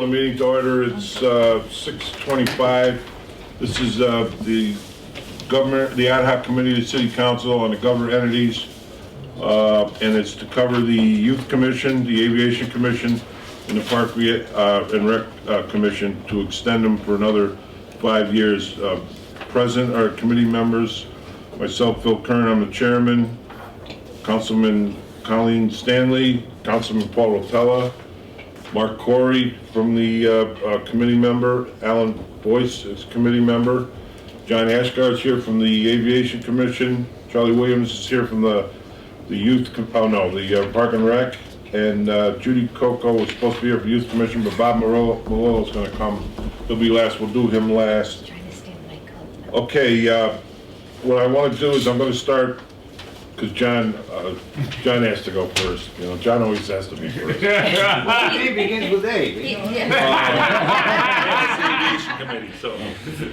the meeting to order. It's 6:25. This is the ad hoc committee of the city council on the government entities, and it's to cover the youth commission, the aviation commission, and the park and rec commission, to extend them for another 5 years. Present are committee members, myself, Phil Kern, I'm the chairman, Councilman Colleen Stanley, Councilman Paul Rotella, Mark Corey from the committee member, Alan Boyce is committee member, John Ashgard's here from the Aviation Commission, Charlie Williams is here from the Youth, Park and Rec, and Judy Coco was supposed to be here for Youth Commission, but Bob Malolo is going to come. He'll be last. We'll do him last. Okay, what I want to do is I'm going to start, because John has to go first. You know, John always has to be first. A begins with A. Aviation committee, so.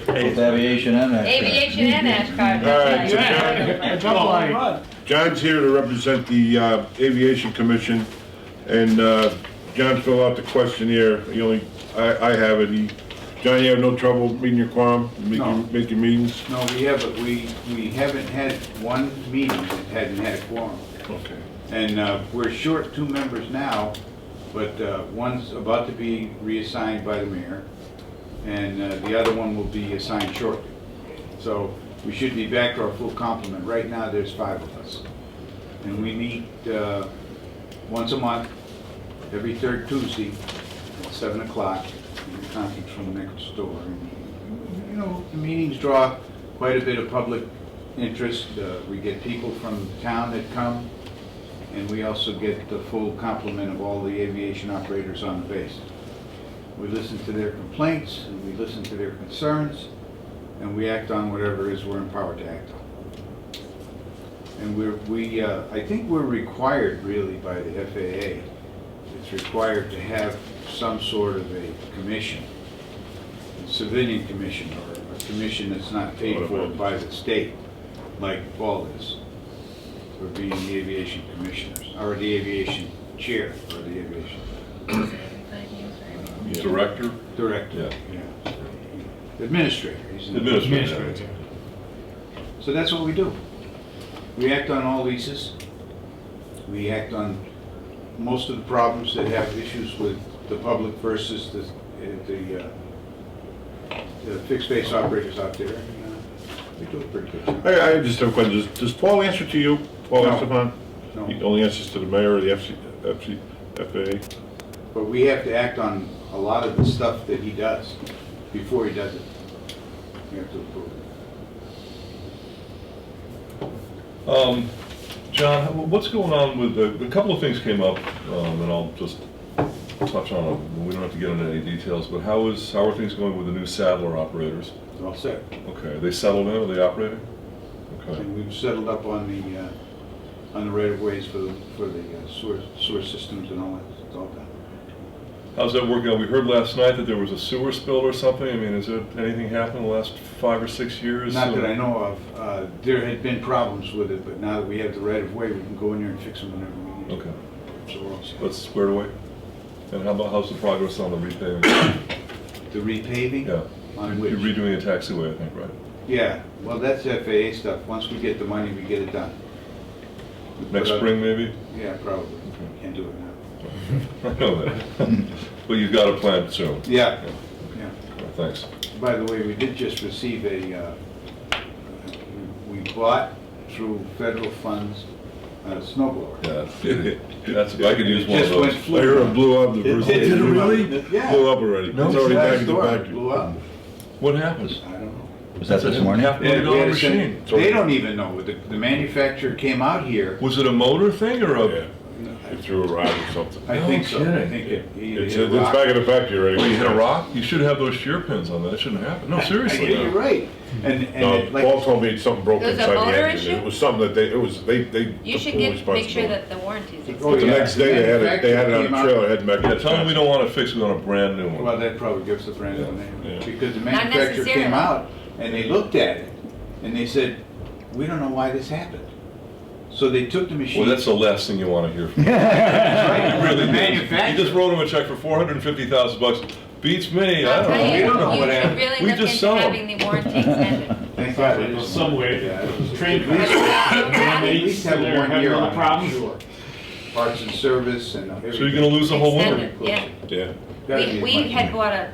Both aviation and NASCAR. Aviation and NASCAR. All right, so John's here to represent the Aviation Commission, and John filled out the questionnaire. I have it. John, you have no trouble meeting your quorum, making meetings? No, we haven't had one meeting that hadn't had a quorum. Okay. And we're short 2 members now, but one's about to be reassigned by the mayor, and the other one will be assigned shortly. So we should be back to our full complement. Right now there's 5 of us. And we meet once a month, every 3rd Tuesday at 7 o'clock. Conference from next door. And, the meetings draw quite a bit of public interest. We get people from town that come, and we also get the full complement of all the aviation operators on the base. We listen to their complaints, and we listen to their concerns, and we act on whatever it is we're empowered to act on. And I think we're required really by the FAA. It's required to have some sort of a commission, a civilian commission, or a commission that's not paid for by the state, like Paul is, for being the aviation commissioners, or the aviation chair, or the aviation director. Director, yeah. Administrator. He's an Administrator. So that's what we do. We act on all leases. We act on most of the problems that have issues with the public versus the fixed base operators out there. And, we do a pretty good job. I just have a question. Does Paul answer to you, Paul Estefan? No. He only answers to the mayor or the FAA? But we have to act on a lot of the stuff that he does before he does it. We have to approve it. John, what's going on with a couple of things came up, and I'll just touch on them. We don't have to get into any details, but how are things going with the new Sadler operators? It's all set. Okay, they settled in, are they operating? Okay. And we've settled up on the right of ways for the sewer systems and all that. It's all done. How's that working out? We heard last night that there was a sewer spill or something. I mean, has there anything happened in the last 5 or 6 years? Not that I know of. There had been problems with it, but now that we have the right of way, we can go in there and fix them whenever we need. Okay. So we're all set. That's squared away. And how's the progress on the repaving? The repaving? Yeah. On You're which? redoing the taxiway, I think, right? Yeah. Well, that's FAA stuff. Once we get the money, we get it done. Next spring, maybe? Yeah, probably. Okay. Can't do it now. I know that. But you've got a plan soon. Yeah. Yeah. Yeah. Thanks. By the way, we did just receive we bought through federal funds a snowblower. Yeah, that's, I could use one of Just went those. flew. I heard it blew up. Did it really? Yeah. Blew up already. No, It's already back in the It factory. blew up. What happened? I don't know. Was that this morning? $500 million machine. They don't even know. The manufacturer came out here. Was it a motor thing or a? Yeah. They threw a rock or something. I No think so. I kidding. think It's hit a rock. back in the factory already. Well, you hit a rock? You should have those shear pins on that. That shouldn't happen. No, seriously. Yeah, you're right. And No, it, like, Paul told me something broke It was a inside the motor engine. issue? It was something that they You took should full make sure responsibility. that the warranty's Oh, extended. The yeah. next day they had it on a trailer heading back to Yeah, the tell them we don't want to fix it, we want a brand new one. well, that probably gives the brand new name. Yeah. Because the Not manufacturer came necessarily. out and they looked at it and they said, we don't know why this happened. So they took the machine. Well, that's the last thing you want to hear from me. Right. You really did. Manufacturer. You just wrote him a check for $450,000. Beats me, I I'll don't tell know. you, We don't know what you should happened. really We look just into sell 'em. having the warranty extended. Thank God it is. Some way, train At least have they're 1 having year no on it. problem. Parts and service and everything. So you're gonna lose the whole winter? Extended, yeah. Yeah. Gotta be We much had more. bought a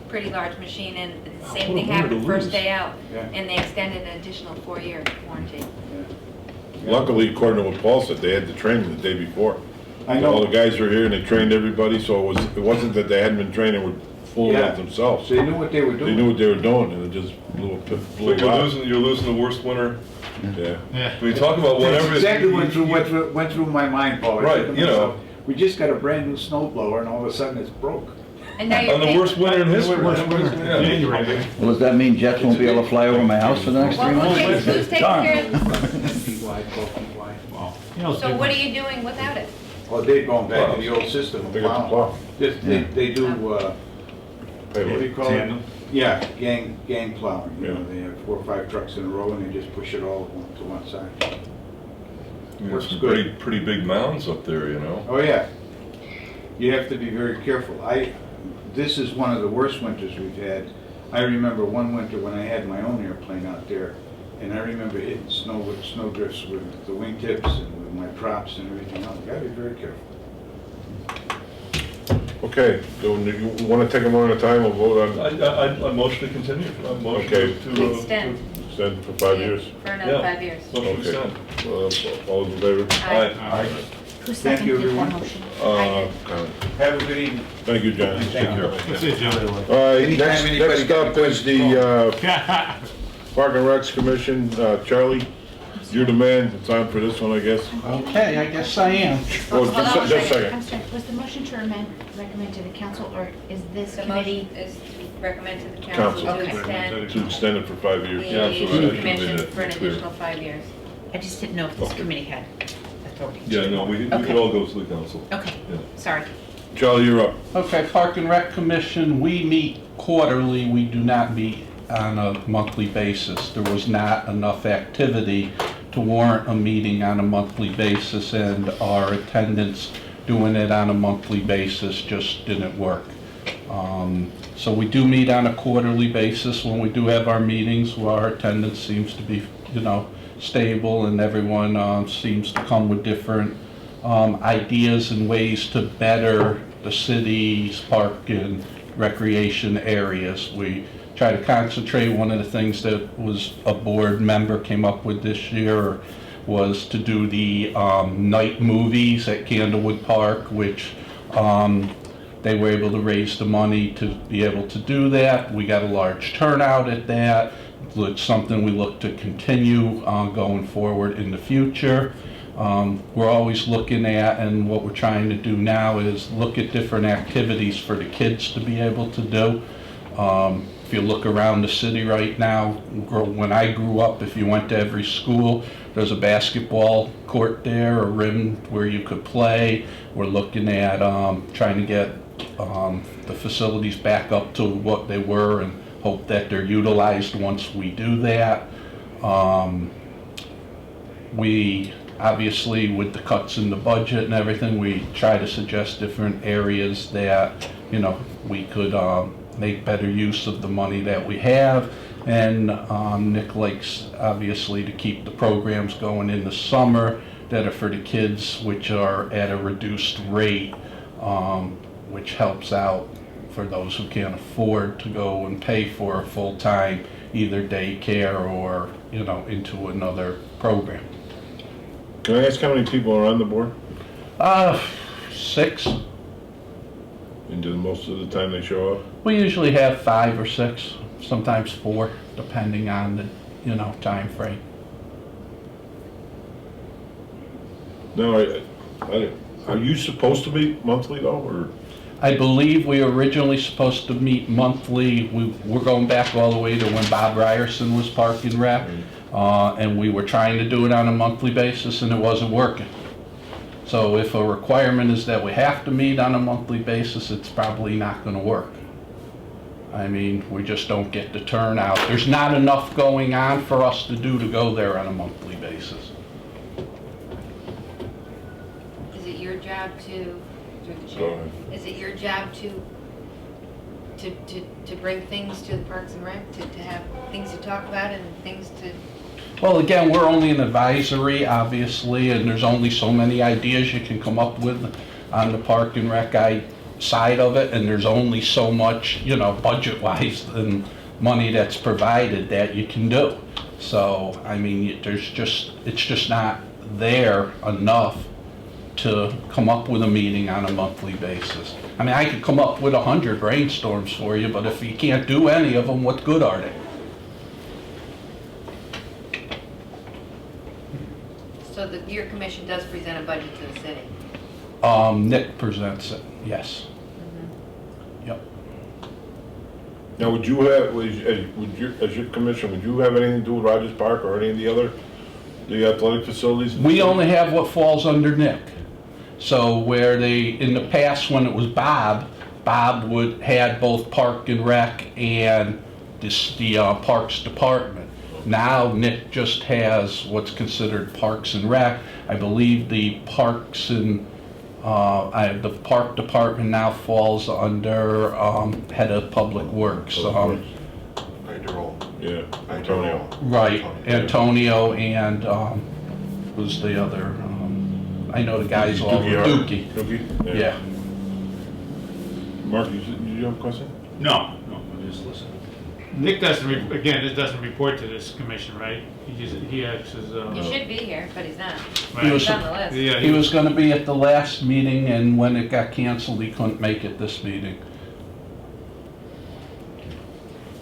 pretty large machine and the What same a thing winter happened to first lose. day out. Yeah. And they extended an additional 4-year warranty. Yeah. Luckily, according to what Paul said, they had the training the day before. I All the know. guys were here and they trained everybody, so it wasn't that they hadn't been trained and were full Yeah. of themselves. So they knew what they were They doing. knew what they were doing and it just blew So out. you're losing the worst winter. Yeah. I mean, talk about That's whatever. exactly what went through my mind, Paul. I Right, said to you know. myself, we just got a brand new snow blower and all of a sudden it's broke. And now you're On the paying- worst winter in history. Yeah. January. Well, does that mean jets won't be able to fly over my house for the next 3 Well, months? who's taking Darn. care of, 10 feet wide, 12 feet wide. You know, so what are you doing without it? Well, they're going back to the old system. They got the plow. They do, Pay what do you what? call it? Yeah, gang plowing. You know, Yeah. they have 4 or 5 trucks in a row and they just push it all to one side. There's some good. pretty big mounds up there, you know? Oh, yeah. You have to be very careful. This is one of the worst winters we've had. I remember one winter when I had my own airplane out there, and I remember hitting snow with snowdrifts with the wingtips and with my props and everything else. You gotta be very careful. Okay, so you want to take them one at a time or vote on, I motion to continue. I motion Okay. to Extend. extend for 5 years? For another Yeah. 5 years. Motion to Okay. extend. All those in favor? Aye. Who Thank you, seconded that everyone. motion? I did. Have a good evening. Thank you, John. Thank you. That's it, Joe. All right, Anytime next anybody got up is the Park and Recs Commission. Charlie, you're the man. It's on for this one, I guess. Okay, I guess I am. Oh, Hold on a just a second. I'm sorry, was the motion to recommend to the council, or is this The committee? motion is to recommend to the council Council. to extend To extend it for 5 years. Yeah, the so I should have commission made that for an clear. additional 5 years. I just didn't know if this Okay. committee had authority. Yeah, no, we Okay. could all go to the council. Okay, Yeah. sorry. Charlie, you're up. Okay, Park and Rec Commission, we meet quarterly, we do not meet on a monthly basis. There was not enough activity to warrant a meeting on a monthly basis, and our attendance doing it on a monthly basis just didn't work. So we do meet on a quarterly basis. When we do have our meetings, our attendance seems to be, stable, and everyone seems to come with different ideas and ways to better the city's park and recreation areas. We try to concentrate. One of the things that was a board member came up with this year was to do the night movies at Candlewood Park, which they were able to raise the money to be able to do that. We got a large turnout at that. It's something we look to continue going forward in the future. We're always looking at, and what we're trying to do now is look at different activities for the kids to be able to do. If you look around the city right now, when I grew up, if you went to every school, there's a basketball court there, a rim where you could play. We're looking at trying to get the facilities back up to what they were and hope that they're utilized once we do that. We obviously, with the cuts in the budget and everything, we try to suggest different areas that we could make better use of the money that we have. And Nick likes obviously to keep the programs going in the summer that are for the kids, which are at a reduced rate, which helps out for those who can't afford to go and pay for a full-time either daycare or into another program. Can I ask how many people are on the board? 6. And do most of the time they show up? We usually have 5 or 6, sometimes 4, depending on the time frame. No, are you supposed to meet monthly though, or? I believe we were originally supposed to meet monthly. We're going back all the way to when Bob Ryerson was Park and Rec, and we were trying to do it on a monthly basis, and it wasn't working. So if a requirement is that we have to meet on a monthly basis, it's probably not going to work. I mean, we just don't get the turnout. There's not enough going on for us to go there on a monthly basis. job to, through the Go chair, ahead. is it your job to bring things to the Parks and Rec, to have things to talk about and things to, Well, again, we're only an advisory, obviously, and there's only so many ideas you can come up with on the Park and Rec side of it, and there's only so much, you know, budget-wise and money that's provided that you can do. So, I mean, it's just not there enough to come up with a meeting on a monthly basis. I mean, I could come up with 100 brainstorms for you, but if you can't do any of them, what good are they? so that your commission does present a budget to the city? Nick presents it, yes. Yep. Now, would you have, as your commission, would you have anything to do with Rogers Park or any of the other, the athletic facilities? We only have what falls under Nick. So where in the past, when it was Bob had both Park and Rec and the Parks Department. Now Nick just has what's considered Parks and Rec. I believe the Parks and the Park Department now falls under Head of Public Works. Yeah, Antonio. Right, Antonio and who's the other? I know the guys all over Dookie. Dookie? Yeah. Mark, did you have a question? No, I'm just listening. Nick doesn't, again, it doesn't report to this commission, right? He acts as, He should be here, but he's not. right. He's on the list. Yeah, He was going to be at the last meeting, and when it got canceled, he couldn't make it this meeting.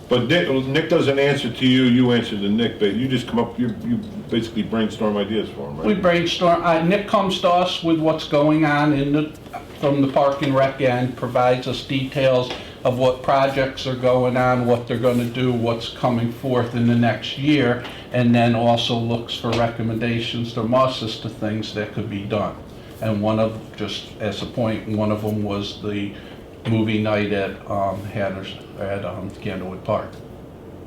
But Nick doesn't answer to you, you answer to Nick, but you just come up, you basically brainstorm ideas for him, right? We brainstorm, Nick comes to us with what's going on from the Park and Rec end, provides us details of what projects are going on, what they're going to do, what's coming forth in the next year, and then also looks for recommendations from us as to things that could be done. And just as a point, one of them was the movie night at Candlewood Park.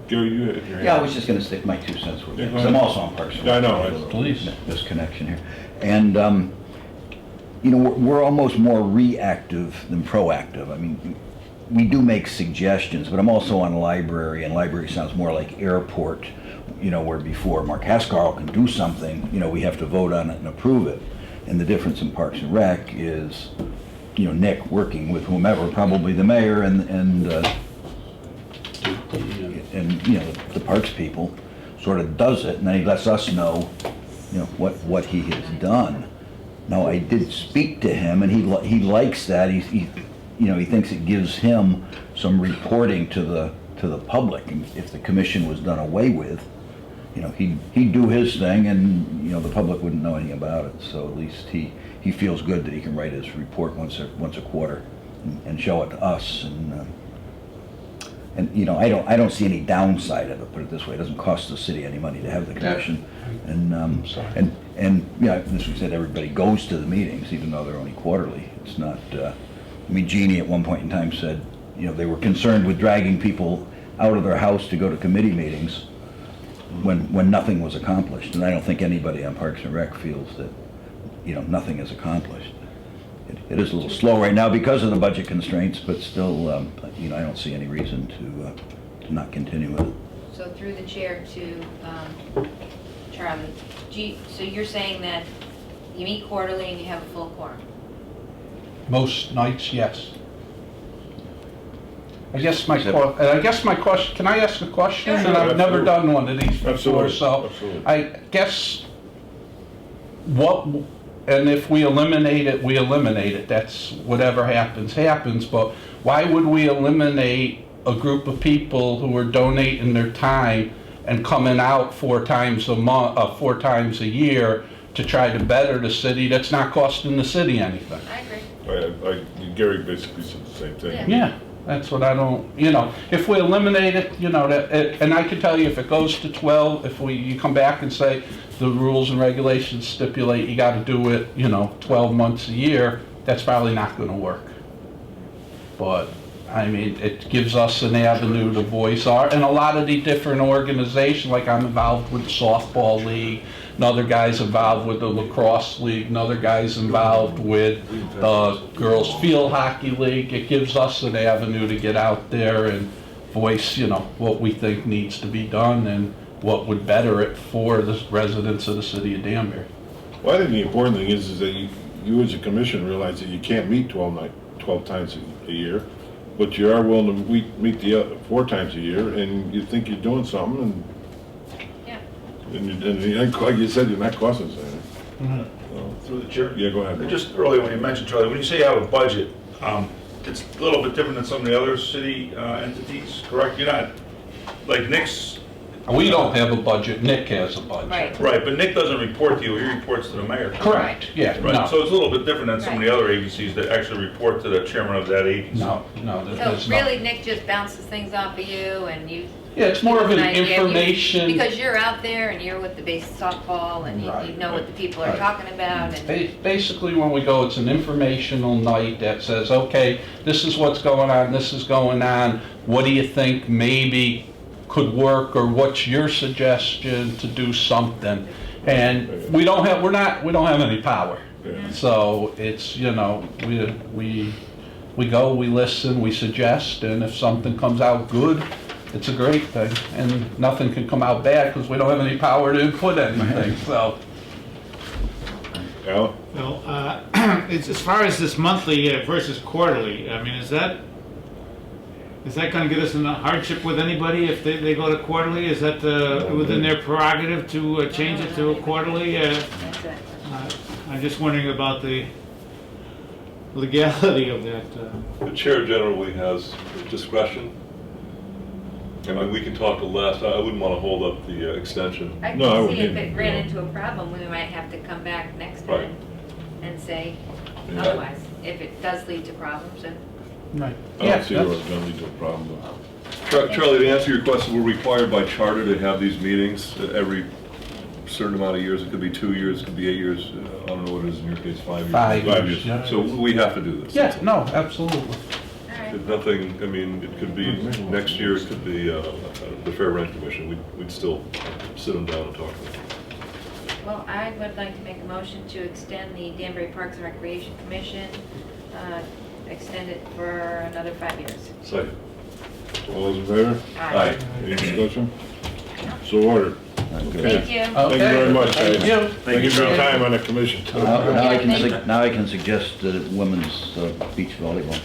Gary, you had your hand. Yeah, I was just gonna stick my 2 cents with Yeah, it, go 'cause I'm ahead. also on Parks and Yeah, I Rec. know. Please. This connection here. And, you know, we're almost more reactive than proactive. I mean, we do make suggestions, but I'm also on library, and library sounds more like airport, you know, where before Mark Hascarl can do something, you know, we have to vote on it and approve it. And the difference in Parks and Rec is, you know, Nick working with whomever, probably the mayor and you know, the parks people, sort of does it, and then he lets us know, you know, what he has done. Now, I did speak to him, and he likes that. He you know, he thinks it gives him some reporting to the public. And if the commission was done away with, you know, he'd do his thing, and you know, the public wouldn't know anything about it. So at least he feels good that he can write his report once a quarter and show it to us. And you know, I don't see any downside of it. Put it this way: it doesn't cost the city any money to have the commission. And yeah, as we said, everybody goes to the meetings, even though they're only quarterly. It's not. I mean, Jeannie at one point in time said, you know, they were concerned with dragging people out of their house to go to committee meetings when nothing was accomplished. And I don't think anybody on Parks and Rec feels that, you know, nothing is accomplished. It is a little slow right now because of the budget constraints, but still, you know, I don't see any reason to not continue with it. So through the chair to Charlie, so you're saying that you meet quarterly and you have a full quorum? Most nights, yes. I guess my question, can I ask a question? Sure, And I've never absolutely. done one of these before, Absolutely, so absolutely. I guess and if we eliminate it, we eliminate it. That's whatever happens, happens. But why would we eliminate a group of people who are donating their time and coming out 4 times a month, 4 times a year to try to better the city? That's not costing the city anything. I agree. Gary basically said the same thing. Yeah. Yeah, that's what I don't, you know, if we eliminate it, you know, and I can tell you if it goes to 12, if you come back and say the rules and regulations stipulate you got to do it, you know, 12 months a year, that's probably not going to work. But I mean, it gives us an avenue to voice our, and a lot of the different organizations, like I'm involved with the softball league, another guy's involved with the lacrosse league, another guy's involved with the girls field hockey league. It gives us an avenue to get out there and voice, you know, what we think needs to be done and what would better it for the residents of the city of Danbury. Well, I think the important thing is that you as a commission realize that you can't meet 12 times a year, but you are willing to meet the other 4 times a year, and you think you're doing something, Yeah. and like you said, you're not costing us anything. Through the chair. Yeah, go ahead. Just earlier when you mentioned, Charlie, when you say you have a budget, it's a little bit different than some of the other city entities, correct? You're not, like Nick's. We don't have a budget, Nick has a budget. Right. Right, but Nick doesn't report to you, he reports to the mayor. Correct, yeah, Right, no, so it's a little bit different than some of the other agencies that actually report to the chairman of that agency. no, there's So no. really, Nick just bounces things off of you, and you... Yeah, it's more of an idea. information. Because you're out there, and you're with the base softball, and you Right, know what the people are right. talking about, and... Basically, when we go, it's an informational night that says, okay, this is what's going on, this is going on, what do you think maybe could work, or what's your suggestion to do something? And we don't have any power. Yeah. So it's, you know, we go, we listen, we suggest, and if something comes out good, it's a great thing. And nothing can come out bad because we don't have any power to input anything, so. Al? Well, it's as far as this monthly versus quarterly, I mean, is that going to get us in a hardship with anybody if they go to quarterly? Is that within their prerogative to change it to a quarterly? That's it. I'm just wondering about the legality of that. The chair generally has discretion. I mean, we can talk to Les. I wouldn't want to hold up the extension. I No, I can see wouldn't if either, it ran no. into a problem, we might have to come back next Right. time and say Yeah. otherwise, if it does lead to problems, and... Right. I don't see where it's gonna lead to a problem, but. Charlie, to answer your question, we're required by charter to have these meetings every certain amount of years. It could be 2 years, it could be 8 years. I don't know what it is in your case, 5 years. 5 5 years, years. yeah. So we have to do this. Yeah, no, absolutely. All right. If nothing, I mean, it could be next year, it could be the Fair Rent Commission. We'd still sit them down and talk to them. Well, I would like to make a motion to extend the Danbury Parks and Recreation Commission, extend it for another 5 years. Second. All those in favor? Aye. Any discussion? So ordered. Thank Okay. you. Thank you very much, guys. Thank you. Thank you for your time on the commission. Now I can suggest women's beach volleyball.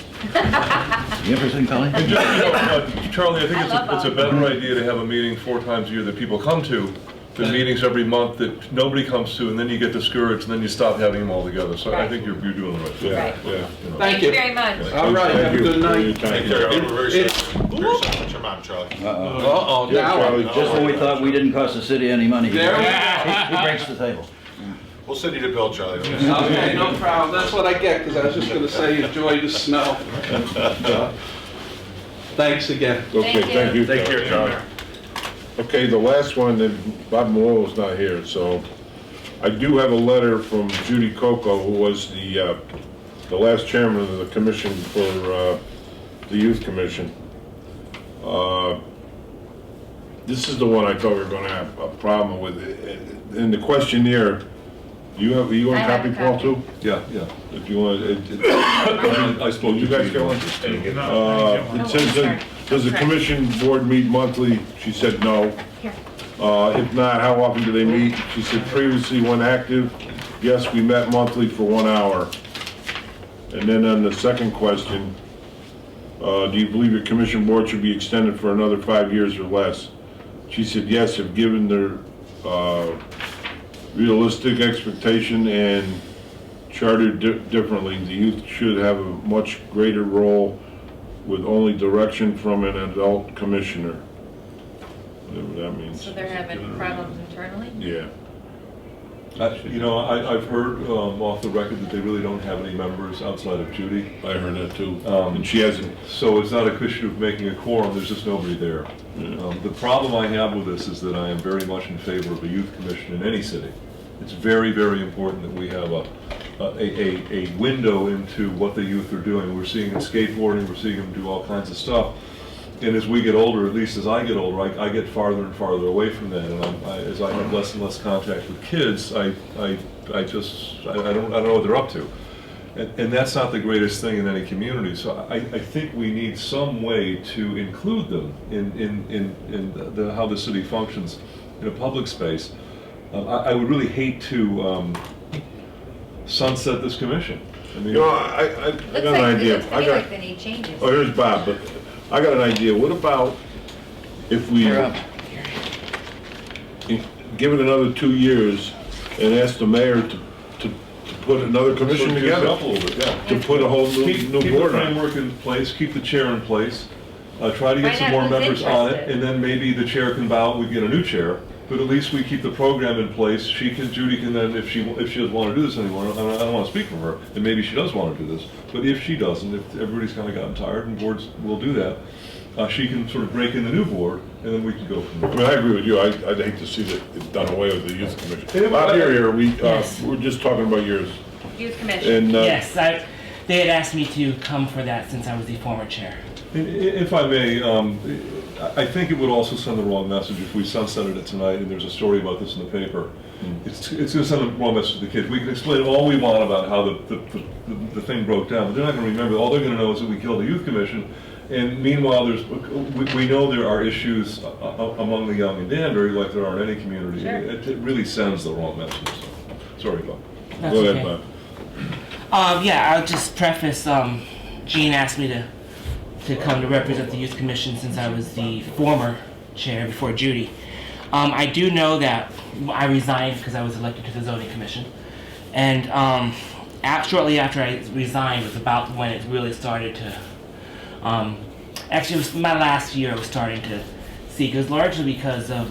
You interested, Colleen? And just, you know, Charlie, I think I love it's a better idea to have a meeting 4 times a year that people come to than meetings every month that nobody comes to, and then you get discouraged, and then you stop having them all together. So I Right. think you're doing the right thing. Yeah, Right. yeah. You know. Thank you very much. All right, Thank have a you good for your night. time. Take care, Yeah, we're very sorry. Very sorry about your mom, Charlie. Uh-oh, Yeah, now, Charlie, Just when we thought we didn't cost the city any money, he There we breaks the table. We'll send you the bill, Charlie. okay, no problem, that's what I get, because I was just gonna say, enjoy the snow. Thanks again. Okay, Thank you. thank you. Take care, Charlie. Okay, the last one, that Bob Malolo's not here, so I do have a letter from Judy Coco, who was the last chairman of the commission for the Youth Commission. This is the one I thought we were gonna have a problem with. In the questionnaire, you want I a have copy, a Paul, copy. too? Yeah. If you want, I spoke to you guys get one? It says, does the commission board meet monthly? She said no. Here. If not, how often do they meet? She said previously when active, yes, we met monthly for 1 hour. And then on the second question, do you believe your commission board should be extended for another 5 years or less? She said yes, if given their realistic expectation and chartered differently, the youth should have a much greater role with only direction from an adult commissioner. Whatever that means. So they're having problems internally? Yeah. You know, I've heard off the record that they really don't have any members outside of Judy. I heard that too. Um, And she hasn't. So it's not a question of making a quorum, there's just nobody there. Yeah. The problem I have with this is that I am very much in favor of a youth commission in any city. It's very, very important that we have a window into what the youth are doing. We're seeing them skateboarding, we're seeing them do all kinds of stuff. And as we get older, at least as I get older, I get farther and farther away from that. And as I have less and less contact with kids, I don't know what they're up to. And that's not the greatest thing in any community. So I think we need some way to include them in how the city functions in a public space. I would really hate to sunset this commission. I mean, You know, I Looks got an idea. Looks to I me got, like they need changes. oh, here's Bob, but I got an idea. What about if we give it another 2 years and ask the mayor to put another commission Sort of change it together? up a little bit, yeah. To put a whole new Keep the board on? framework in place, keep the chair in place, try to get Find some out more who's members on it, interested. and then maybe the chair can bow, we get a new chair, but at least we keep the program in place. Judy can then, if she doesn't want to do this anymore, I don't want to speak for her, and maybe she does want to do this, but if she doesn't, if everybody's kind of gotten tired, and boards will do that, she can sort of break in the new board, and then we can go from I there. mean, I agree with you. I'd hate to see that it's done away with the youth commission. Yeah, Bob, here, Yes. we're just talking about yours. Youth commission. And, Yes, they had asked me to come for that since I was the former chair. If I may, I think it would also send the wrong message if we sunsetted it tonight and there's a story about this in the paper. It's going to send the wrong message to the kids. We can explain all we want about how the thing broke down, but they're not going to remember. All they're going to know is that we killed the youth commission. And meanwhile, we know there are issues among the young in Danbury like there are in any community. Sure. It really sends the wrong message. So, sorry, Bob. That's Go ahead, okay. Bob. Yeah, I'll just preface, Gene asked me to come to represent the Youth Commission since I was the former chair before Judy. I do know that I resigned because I was elected to the Zoning Commission. And shortly after I resigned was about when it really started to, actually it was my last year I was starting to see, because largely because of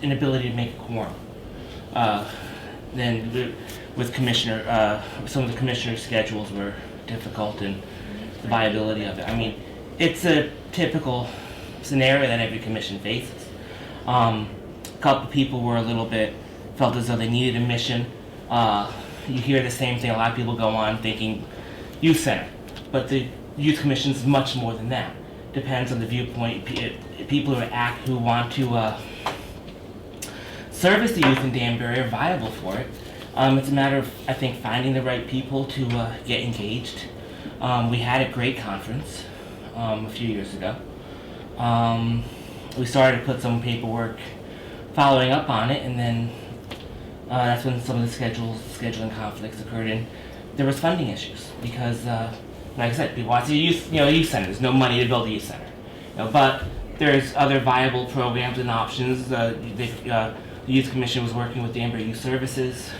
inability to make a quorum. Then with commissioner, some of the commissioner schedules were difficult and the viability of it. I mean, it's a typical scenario that every commission faces. A couple people were a little bit, felt as though they needed a mission. You hear the same thing, a lot of people go on thinking youth center, but the youth commission is much more than that. Depends on the viewpoint. People who want to service the youth in Danbury are viable for it. It's a matter of, I think, finding the right people to get engaged. We had a great conference a few years ago. We started to put some paperwork following up on it, and then that's when some of the scheduling conflicts occurred, and there was funding issues because, like I said, people want to see youth center. There's no money to build a youth center, but there's other viable programs and options. The Youth Commission was working with Danbury Youth Services,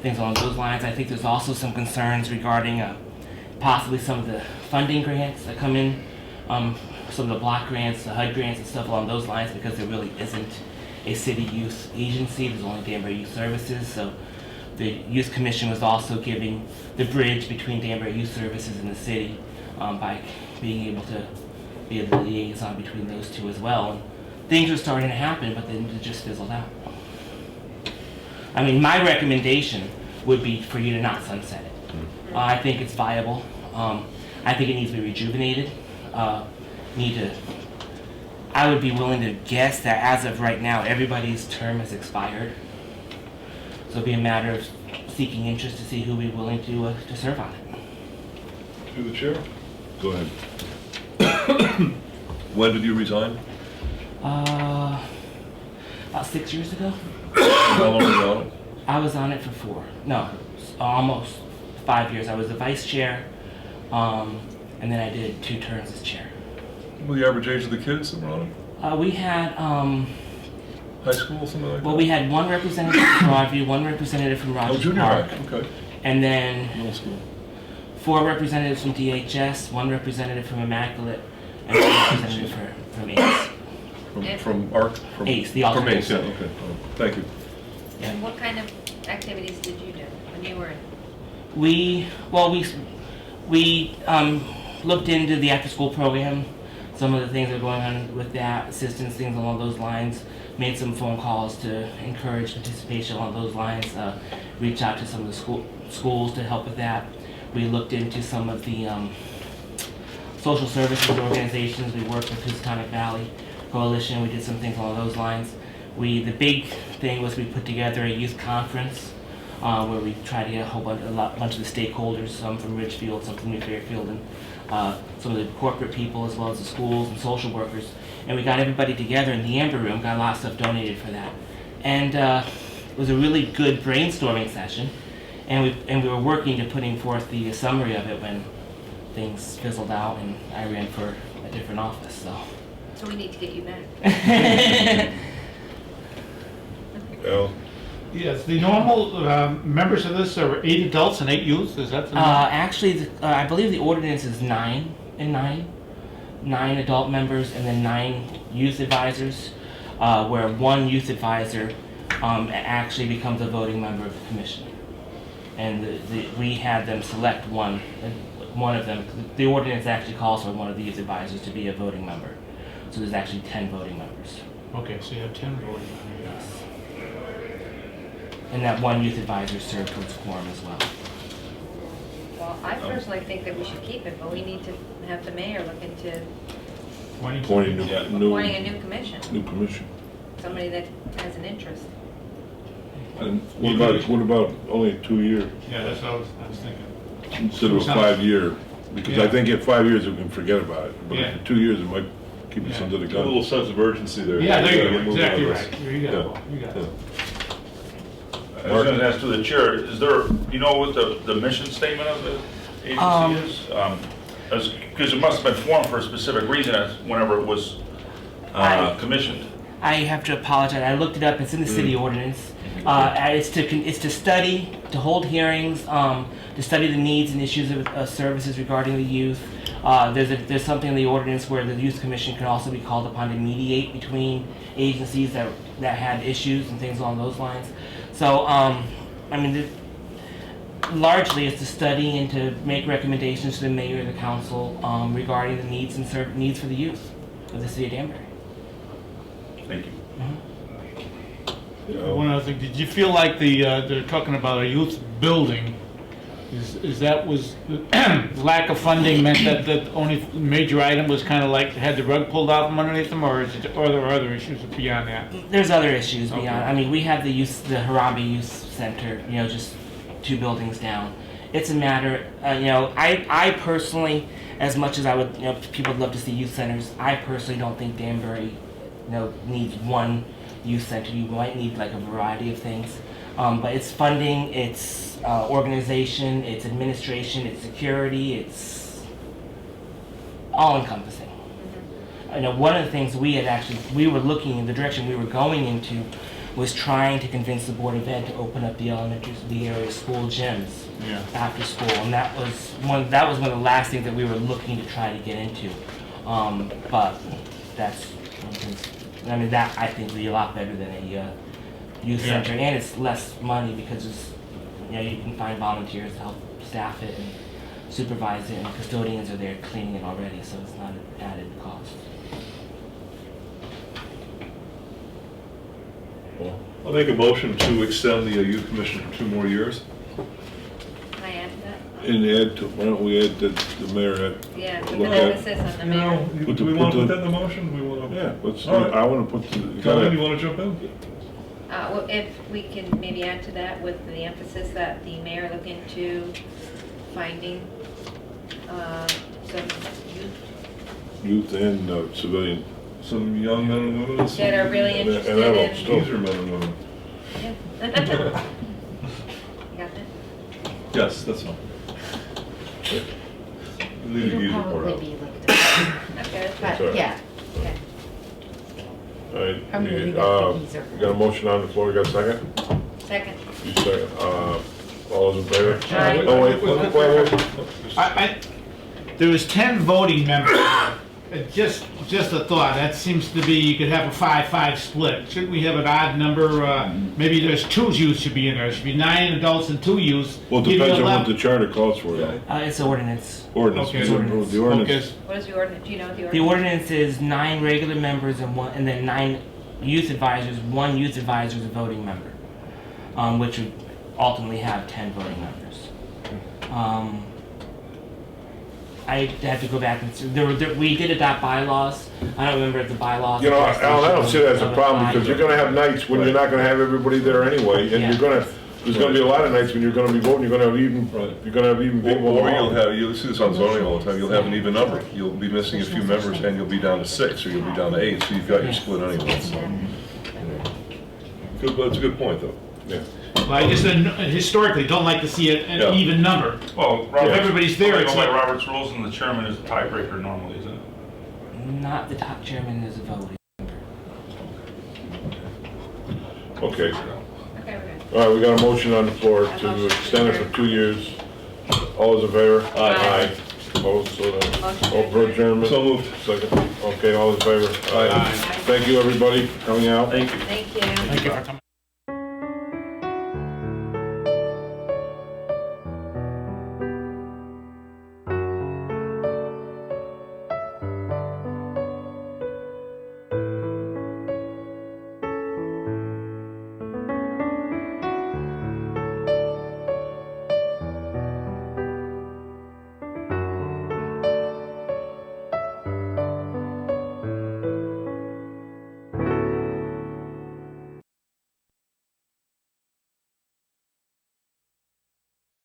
things along those lines. I think there's also some concerns regarding possibly some of the funding grants that come in, some of the block grants, the HUD grants and stuff along those lines, because there really isn't a city youth agency. There's only Danbury Youth Services. So the Youth Commission was also giving the bridge between Danbury Youth Services and the city by being able to be the liaison between those two as well. And things were starting to happen, but then it just fizzled out. I mean, my recommendation would be for you to not sunset it. I think it's viable. I think it needs to be rejuvenated. I would be willing to guess that as of right now, everybody's term has expired. So it'd be a matter of seeking interest to see who would be willing to serve on it. To the chair. Go ahead. When did you resign? About 6 years ago. How long were you on it? I was on it for almost 5 years. I was the vice chair, and then I did 2 terms as chair. What was the average age of the kids that were on it? We had, High school, something like that? well, we had 1 representative from Broadview, 1 representative from Oh, Rogers junior Park, high, okay. and then Middle school. 4 representatives from DHS, 1 representative from Immaculate, and 1 representative from ACE. From ARC? From ACE, the From alternate. ACE, yeah, okay. Thank you. And what kind of activities did you do when you were in? We looked into the after-school program, some of the things that are going on with that, assistance, things along those lines. made some phone calls to encourage participation along those lines, reached out to some of the schools to help with that. We looked into some of the social services organizations. We worked with Housatonic Valley Coalition. We did some things along those lines. The big thing was we put together a youth conference where we tried to get a bunch of the stakeholders, some from Ridgefield, some from New Fairfield, and some of the corporate people as well as the schools and social workers. And we got everybody together in the Amber Room, got a lot of stuff donated for that. And it was a really good brainstorming session. And we were working to putting forth the summary of it when things fizzled out and I ran for a different office, so. So we need to get you back. Al? Yes, the normal members of this are 8 adults and 8 youth, is that the norm? Actually, I believe the ordinance is 9 and 9. 9 adult members and then 9 youth advisors, where one youth advisor actually becomes a voting member of the commission. And we had them select one of them. The ordinance actually calls for one of the youth advisors to be a voting member. So there's actually 10 voting members. Okay, so you have 10 voting members. Yes. And that one youth advisor served towards quorum as well. Well, I personally think that we should keep it, but we need to have the mayor look into 20? Appointing appointing a new commission, new commission. somebody that has an interest. And what about only a 2-year Yeah, that's what I was thinking. instead of a 5-year? Because I Yeah. think in 5 years we can forget about it, but Yeah. in 2 years it might keep us Yeah. under the A little gun. sense of urgency there. Yeah, there We you gotta go, get moving exactly on right. this. You got it, Paul. You got Yeah. it. I was gonna ask to the chair, is there, you know what the mission statement of the agency is? Because it must have been formed for a specific reason whenever it was commissioned. I have to apologize. I looked it up. It's in the city ordinance. It's to study, to hold hearings, to study the needs and issues of services regarding the youth. There's something in the ordinance where the youth commission can also be called upon to mediate between agencies that had issues and things along those lines. So largely it's to study and to make recommendations to the mayor and the council regarding the needs for the youth of the city of Danbury. Thank you. One other thing, did you feel like they're talking about a youth building? Is that was lack of funding meant that the only major item was kind of like had the rug pulled out from underneath them, or there are other issues beyond that? There's other issues beyond. Okay. I mean, we have the Harambe Youth Center, just 2 buildings down. It's a matter, I personally, as much as I would, people would love to see youth centers, I personally don't think Danbury, needs one youth center. You might need like a variety of things. But it's funding, it's organization, it's administration, it's security, it's all-encompassing. One of the things we were looking in the direction we were going into was trying to convince the Board of Ed to open up the area school gyms after school, and that was one of the last things that we were looking to try to get into. But that's one of the things. That I think would be a lot better than a youth center, and it's less money because it's, you can find volunteers to help staff it and supervise it, and custodians are there cleaning it already, so it's not an added cost. I'll make a motion to extend the youth commission for 2 more years. Can I add to that? And why don't we add that the mayor had, Yeah, with an Look at- emphasis on the mayor. Do we want to put that in the motion? We want to. yeah, let's, All right. I want to put the. Colin, you want to jump in? Well, if we can maybe add to that with the emphasis that the mayor look into finding some Youth and civilian. Some young men and women. that are really And interested adults, in. too. These are men and women. Yeah. You got that? Yes, that's fine. Leave the It'll user part probably out. be looked at, Okay, that's That's fine. all right. yeah. Okay. All right, I'm gonna leave you that to Geezer. got a motion on the floor, you got a second? Second. You second, all those in favor? Aye. Oh, wait. There was 10 voting members. Just a thought, that seems to be, you could have a 5-5 split. Shouldn't we have an odd number? Maybe there's 2 youths should be in there. It should be 9 adults and 2 youths. Well, it Give you depends on what 11. the charter calls for, though. It's ordinance. Ordinance, Okay. the Ordinance. ordinance. Okay. What is the ordinance? Do you know the The ordinance? ordinance is 9 regular members and then 9 youth advisors, one youth advisor is a voting member, which would ultimately have 10 voting members. I have to go back and see. We did adopt bylaws. I don't remember if the bylaws. You know, Alan, I don't see that as a problem, because you're gonna have nights when you're not gonna have everybody there anyway, and there's gonna be a lot of nights when you're gonna be voting, you're gonna have even people. Or you'll see this on zoning all the time, you'll have an even number. You'll be missing a few members and you'll be down to 6, or you'll be down to 8, so you've got your split anyway, so. Good, but it's a good point, though. Yeah. Well, I just historically don't like to see an Yeah. even number. Well, If everybody's there, Go it's by like, Robert's rules, and the chairman is the tiebreaker normally, isn't it? Not the top chairman is a voting. Okay, Okay, we're good. all right, we got a motion on the floor to extend it for 2 years. All those in favor? Aye. Opposed, so Motion then, to all for adjournment? So moved. Second, okay, all in favor? Aye. Thank you, everybody, for coming out. Thank you. Thank you. thank you for coming.